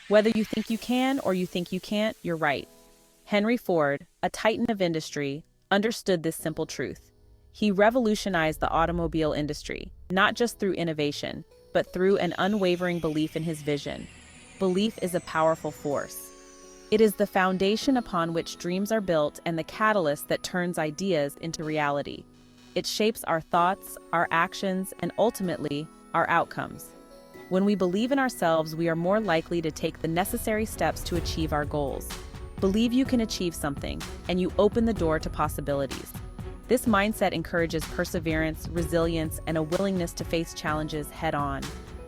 Whether you think you can or you think you can't, you're right. Henry Ford, a titan of industry, understood this simple truth. He revolutionized the automobile industry, not just through innovation, but through an unwavering belief in his vision. Belief is a powerful force. It is the foundation upon which dreams are built and the catalyst that turns ideas into reality. It shapes our thoughts, our actions, and ultimately, our outcomes. When we believe in ourselves, we are more likely to take the necessary steps to achieve our goals. Believe you can achieve something, and you open the door to possibilities. This mindset encourages perseverance, resilience, and a willingness to face challenges head-on.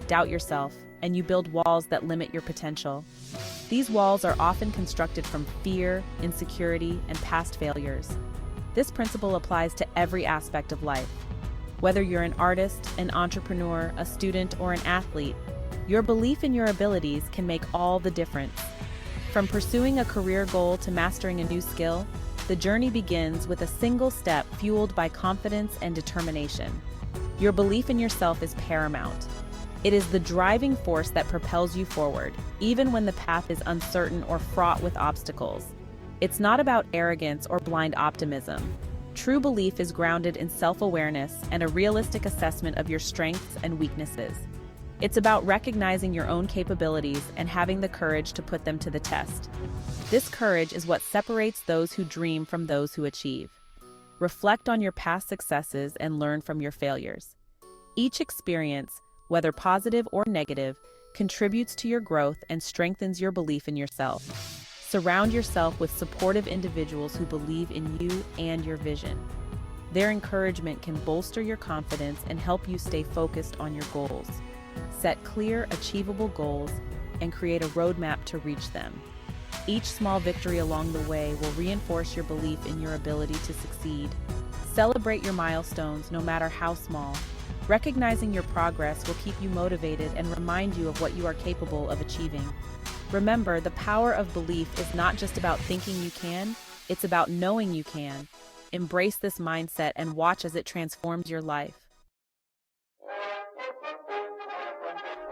Doubt yourself, and you build walls that limit your potential. These walls are often constructed from fear, insecurity, and past failures. This principle applies to every aspect of life. Whether you're an artist, an entrepreneur, a student, or an athlete, your belief in your abilities can make all the difference. From pursuing a career goal to mastering a new skill, the journey begins with a single step fueled by confidence and determination. Your belief in yourself is paramount. It is the driving force that propels you forward, even when the path is uncertain or fraught with obstacles. It's not about arrogance or blind optimism. True belief is grounded in self-awareness and a realistic assessment of your strengths and weaknesses. It's about recognizing your own capabilities and having the courage to put them to the test. This courage is what separates those who dream from those who achieve. Reflect on your past successes and learn from your failures. Each experience, whether positive or negative, contributes to your growth and strengthens your belief in yourself. Surround yourself with supportive individuals who believe in you and your vision. Their encouragement can bolster your confidence and help you stay focused on your goals. Set clear, achievable goals and create a roadmap to reach them. Each small victory along the way will reinforce your belief in your ability to succeed. Celebrate your milestones, no matter how small. Recognizing your progress will keep you motivated and remind you of what you are capable of achieving. Remember, the power of belief is not just about thinking you can, it's about knowing you can. Embrace this mindset and watch as it transforms your life.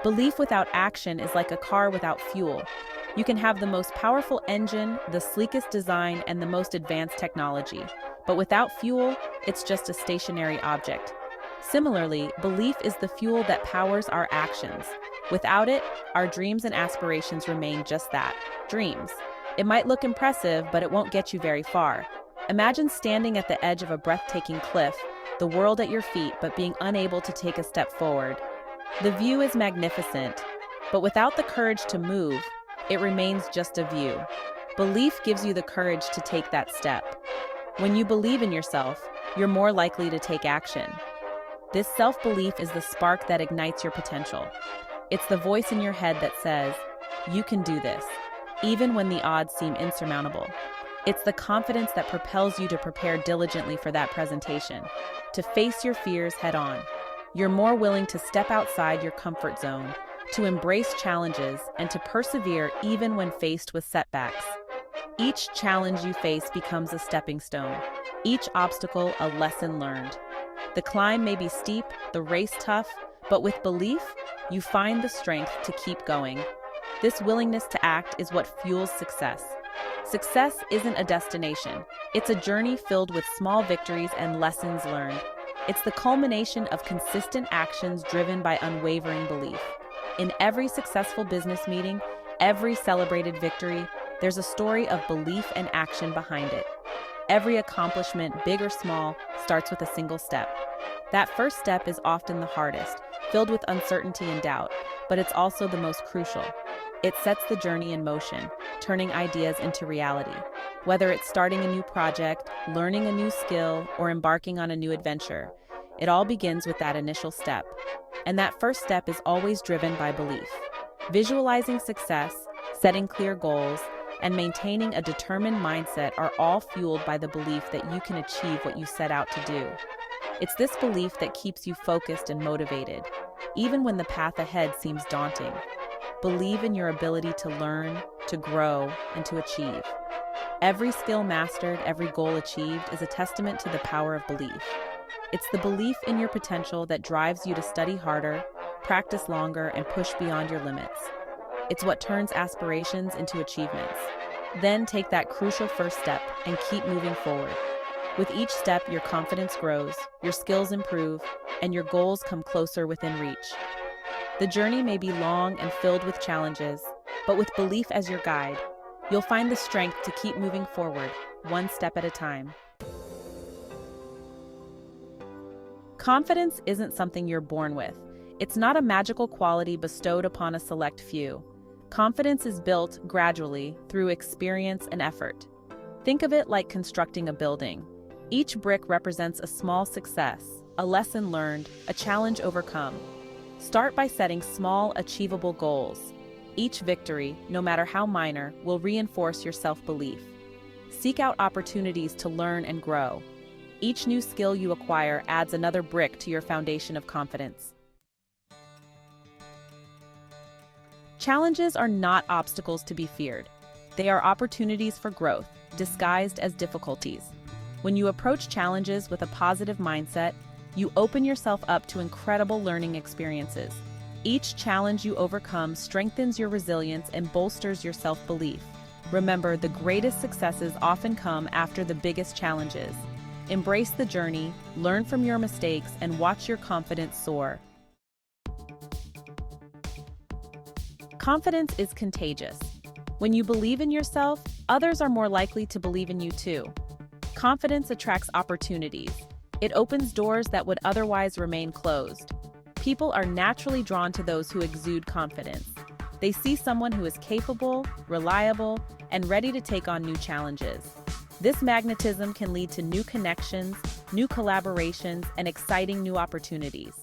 Belief without action is like a car without fuel. You can have the most powerful engine, the sleekest design, and the most advanced technology. But without fuel, it's just a stationary object. Similarly, belief is the fuel that powers our actions. Without it, our dreams and aspirations remain just that, dreams. It might look impressive, but it won't get you very far. Imagine standing at the edge of a breathtaking cliff, the world at your feet, but being unable to take a step forward. The view is magnificent, but without the courage to move, it remains just a view. Belief gives you the courage to take that step. When you believe in yourself, you're more likely to take action. This self-belief is the spark that ignites your potential. It's the voice in your head that says, "You can do this," even when the odds seem insurmountable. It's the confidence that propels you to prepare diligently for that presentation, to face your fears head-on. You're more willing to step outside your comfort zone, to embrace challenges, and to persevere even when faced with setbacks. Each challenge you face becomes a stepping stone, each obstacle a lesson learned. The climb may be steep, the race tough, but with belief, you find the strength to keep going. This willingness to act is what fuels success. Success isn't a destination. It's a journey filled with small victories and lessons learned. It's the culmination of consistent actions driven by unwavering belief. In every successful business meeting, every celebrated victory, there's a story of belief and action behind it. Every accomplishment, big or small, starts with a single step. That first step is often the hardest, filled with uncertainty and doubt, but it's also the most crucial. It sets the journey in motion, turning ideas into reality. Whether it's starting a new project, learning a new skill, or embarking on a new adventure, it all begins with that initial step. And that first step is always driven by belief. Visualizing success, setting clear goals, and maintaining a determined mindset are all fueled by the belief that you can achieve what you set out to do. It's this belief that keeps you focused and motivated, even when the path ahead seems daunting. Believe in your ability to learn, to grow, and to achieve. Every skill mastered, every goal achieved is a testament to the power of belief. It's the belief in your potential that drives you to study harder, practice longer, and push beyond your limits. It's what turns aspirations into achievements. Then take that crucial first step and keep moving forward. With each step, your confidence grows, your skills improve, and your goals come closer within reach. The journey may be long and filled with challenges, but with belief as your guide, you'll find the strength to keep moving forward, one step at a time. Confidence isn't something you're born with. It's not a magical quality bestowed upon a select few. Confidence is built gradually through experience and effort. Think of it like constructing a building. Each brick represents a small success, a lesson learned, a challenge overcome. Start by setting small, achievable goals. Each victory, no matter how minor, will reinforce your self-belief. Seek out opportunities to learn and grow. Each new skill you acquire adds another brick to your foundation of confidence. Challenges are not obstacles to be feared. They are opportunities for growth, disguised as difficulties. When you approach challenges with a positive mindset, you open yourself up to incredible learning experiences. Each challenge you overcome strengthens your resilience and bolsters your self-belief. Remember, the greatest successes often come after the biggest challenges. Embrace the journey, learn from your mistakes, and watch your confidence soar. Confidence is contagious. When you believe in yourself, others are more likely to believe in you too. Confidence attracts opportunities. It opens doors that would otherwise remain closed. People are naturally drawn to those who exude confidence. They see someone who is capable, reliable, and ready to take on new challenges. This magnetism can lead to new connections, new collaborations, and exciting new opportunities.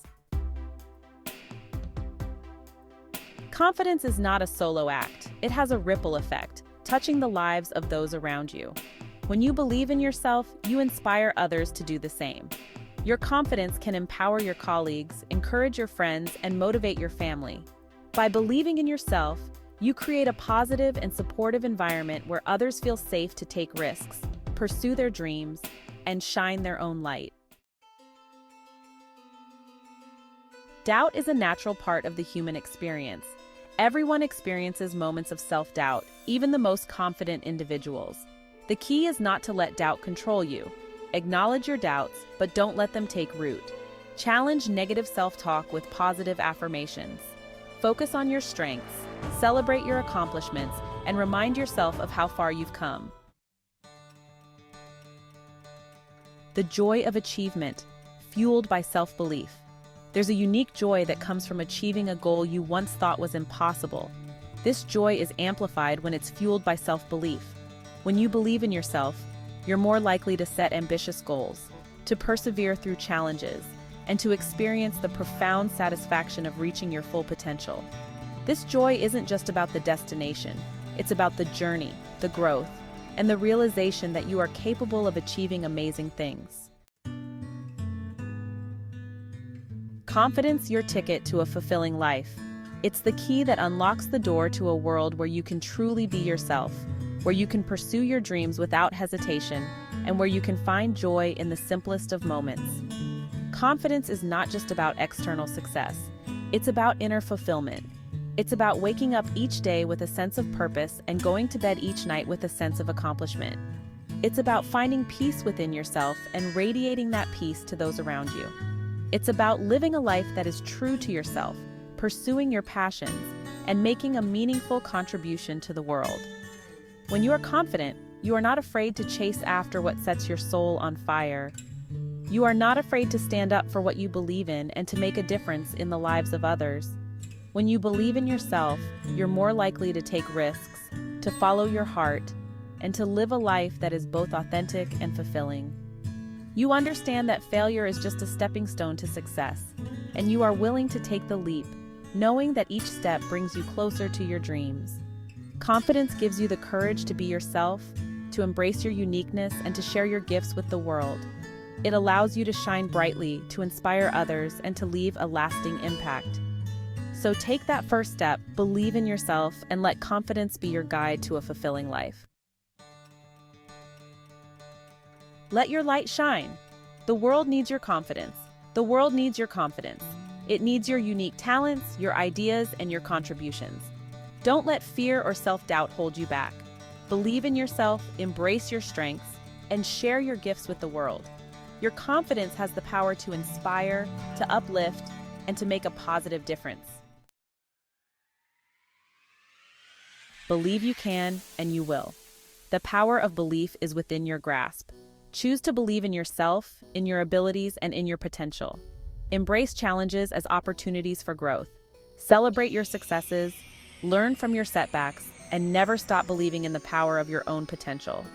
Confidence is not a solo act. It has a ripple effect, touching the lives of those around you. When you believe in yourself, you inspire others to do the same. Your confidence can empower your colleagues, encourage your friends, and motivate your family. By believing in yourself, you create a positive and supportive environment where others feel safe to take risks, pursue their dreams, and shine their own light. Doubt is a natural part of the human experience. Everyone experiences moments of self-doubt, even the most confident individuals. The key is not to let doubt control you. Acknowledge your doubts, but don't let them take root. Challenge negative self-talk with positive affirmations. Focus on your strengths, celebrate your accomplishments, and remind yourself of how far you've come. The joy of achievement, fueled by self-belief. There's a unique joy that comes from achieving a goal you once thought was impossible. This joy is amplified when it's fueled by self-belief. When you believe in yourself, you're more likely to set ambitious goals, to persevere through challenges, and to experience the profound satisfaction of reaching your full potential. This joy isn't just about the destination, it's about the journey, the growth, and the realization that you are capable of achieving amazing things. Confidence, your ticket to a fulfilling life. It's the key that unlocks the door to a world where you can truly be yourself, where you can pursue your dreams without hesitation, and where you can find joy in the simplest of moments. Confidence is not just about external success. It's about inner fulfillment. It's about waking up each day with a sense of purpose and going to bed each night with a sense of accomplishment. It's about finding peace within yourself and radiating that peace to those around you. It's about living a life that is true to yourself, pursuing your passions, and making a meaningful contribution to the world. When you are confident, you are not afraid to chase after what sets your soul on fire. You are not afraid to stand up for what you believe in and to make a difference in the lives of others. When you believe in yourself, you're more likely to take risks, to follow your heart, and to live a life that is both authentic and fulfilling. You understand that failure is just a stepping stone to success, and you are willing to take the leap, knowing that each step brings you closer to your dreams. Confidence gives you the courage to be yourself, to embrace your uniqueness, and to share your gifts with the world. It allows you to shine brightly, to inspire others, and to leave a lasting impact. So take that first step, believe in yourself, and let confidence be your guide to a fulfilling life. Let your light shine. The world needs your confidence. The world needs your confidence. It needs your unique talents, your ideas, and your contributions. Don't let fear or self-doubt hold you back. Believe in yourself, embrace your strengths, and share your gifts with the world. Your confidence has the power to inspire, to uplift, and to make a positive difference. Believe you can, and you will. The power of belief is within your grasp. Choose to believe in yourself, in your abilities, and in your potential. Embrace challenges as opportunities for growth. Celebrate your successes, learn from your setbacks, and never stop believing in the power of your own potential.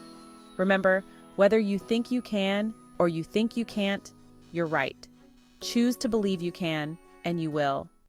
Remember, whether you think you can or you think you can't, you're right. Choose to believe you can, and you will.